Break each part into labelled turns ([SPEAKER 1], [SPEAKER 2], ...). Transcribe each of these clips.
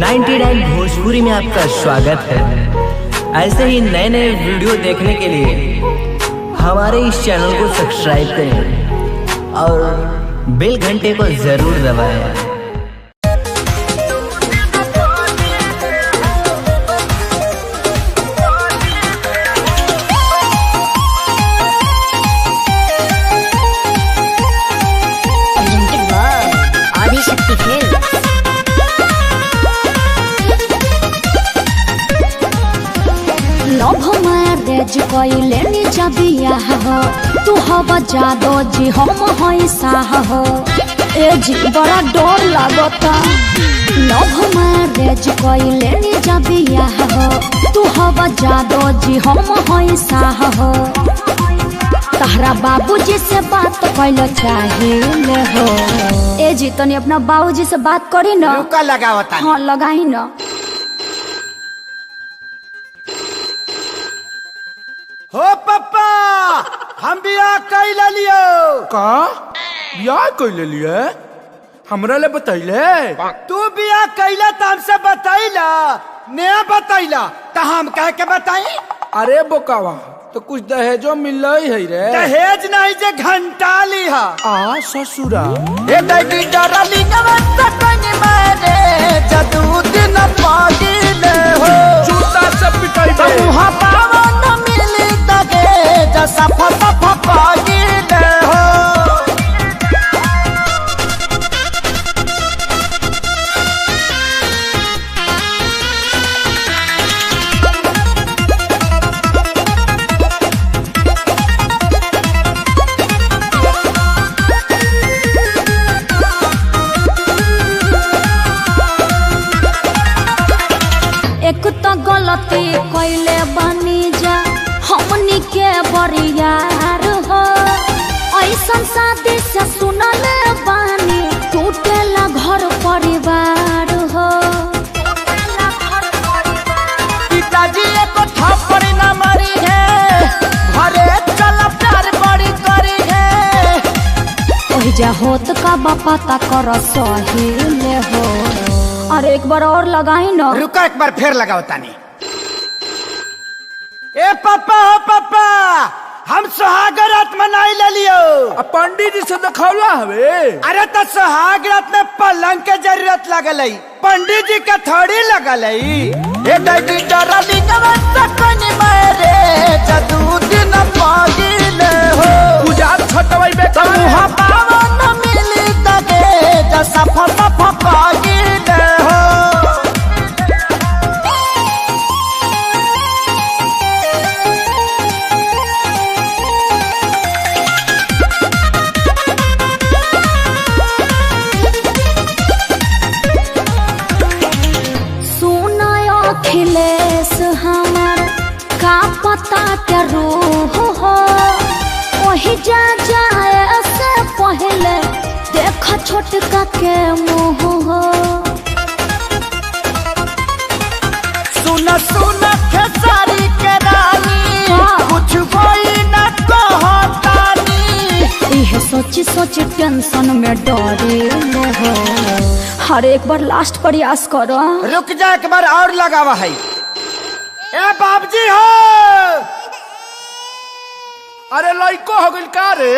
[SPEAKER 1] 99 भोजपुरी में आपका स्वागत है। ऐसे ही नए नए वीडियो देखने के लिए हमारे इस चैनल को सब्सक्राइब करें और बेल घंटे को जरूर दबाएं।
[SPEAKER 2] कैले निजा बिया हो तू हवा जादो जी हम साह हो ए जी बड़ा डर लागता। लव मैरेज कैले निजा बिया हो तू हवा जादो जी हम साह हो। तहरा बाबूजी से बात कैलो चाहिए हो। ए जी तनी अपना बाबूजी से बात करी ना।
[SPEAKER 3] रुका लगावता।
[SPEAKER 2] हाँ लगाई ना।
[SPEAKER 3] हो पप्पा हम बियाह कैले लियो।
[SPEAKER 4] का बियाह कैले लिए हमरा ले बतैले।
[SPEAKER 3] तू बियाह कैला त हमसे बतैला ने बतैला त हम कह के बताई।
[SPEAKER 4] अरे बोकावा तो कुछ दहेजो मिल है रे।
[SPEAKER 3] दहेज नहीं जे घंटा ली हा।
[SPEAKER 4] आ ससुरा
[SPEAKER 3] ए दैडी डरली नवत कनी मारे जदू दिन पागिले हो।
[SPEAKER 4] जूता से पिटाई बे
[SPEAKER 3] मुहा पावन मिली दगे जसा फसा पागिले हो।
[SPEAKER 2] एक तो गलती कैले बनी जा हमनी के बरियार हो। ऐसन शादी से सुनल बानी टूटेला घर परिवार हो।
[SPEAKER 3] पिताजी एको थप्पड़ न मारी है घरे चल प्यार बड़ी करी है।
[SPEAKER 2] ओही जा होत का बापा ता कर सही ले हो। अरे एक बार और लगाई ना।
[SPEAKER 3] रुका एक बार फिर लगाओ तानी। ए पापा हो पापा हम सुहाग रात मनाई ले लियो।
[SPEAKER 4] पंडित जी से दिखौला हवे।
[SPEAKER 3] अरे तो सुहाग रात में पलंग के जरूरत लगल है पंडित जी का थोड़ी लगल है। ए दैडी डरली नवत कनी मारे जदू दिन पागिले हो।
[SPEAKER 4] पूजा छटवाई बे
[SPEAKER 3] मुहा पावन मिली दगे जसा फसा पागिले हो।
[SPEAKER 2] अखिलेश हमार का पता के रूह हो। वही जा जाए से पहले देख छोटका के मुँह हो।
[SPEAKER 3] सुन सुन खेसारी के रानी कुछ कोई न कहतानी।
[SPEAKER 2] यह सोची सोची टेंशन में डरे हो। हर एक बार लास्ट प्रयास करो।
[SPEAKER 3] रुक जा एक बार और लगावा है। ए बाबूजी हो।
[SPEAKER 4] अरे लइको हो गइल का रे।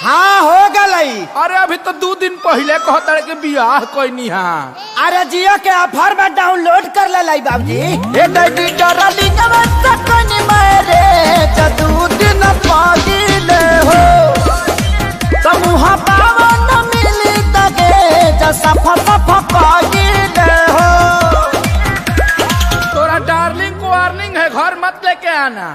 [SPEAKER 3] हाँ हो गई।
[SPEAKER 4] अरे अभी तो 2 दिन पहले कहता के बियाह कोई हा।
[SPEAKER 3] अरे जियो के ऑफर में डाउनलोड कर ले लाई बाबूजी। ए दैडी डरली नवत कनी मारे जदू दिन पागिले हो। समूह पावन मिली दगे जसा फसा पागिले हो।
[SPEAKER 4] तोरा डार्लिंग को वार्निंग है घर मत लेके आना।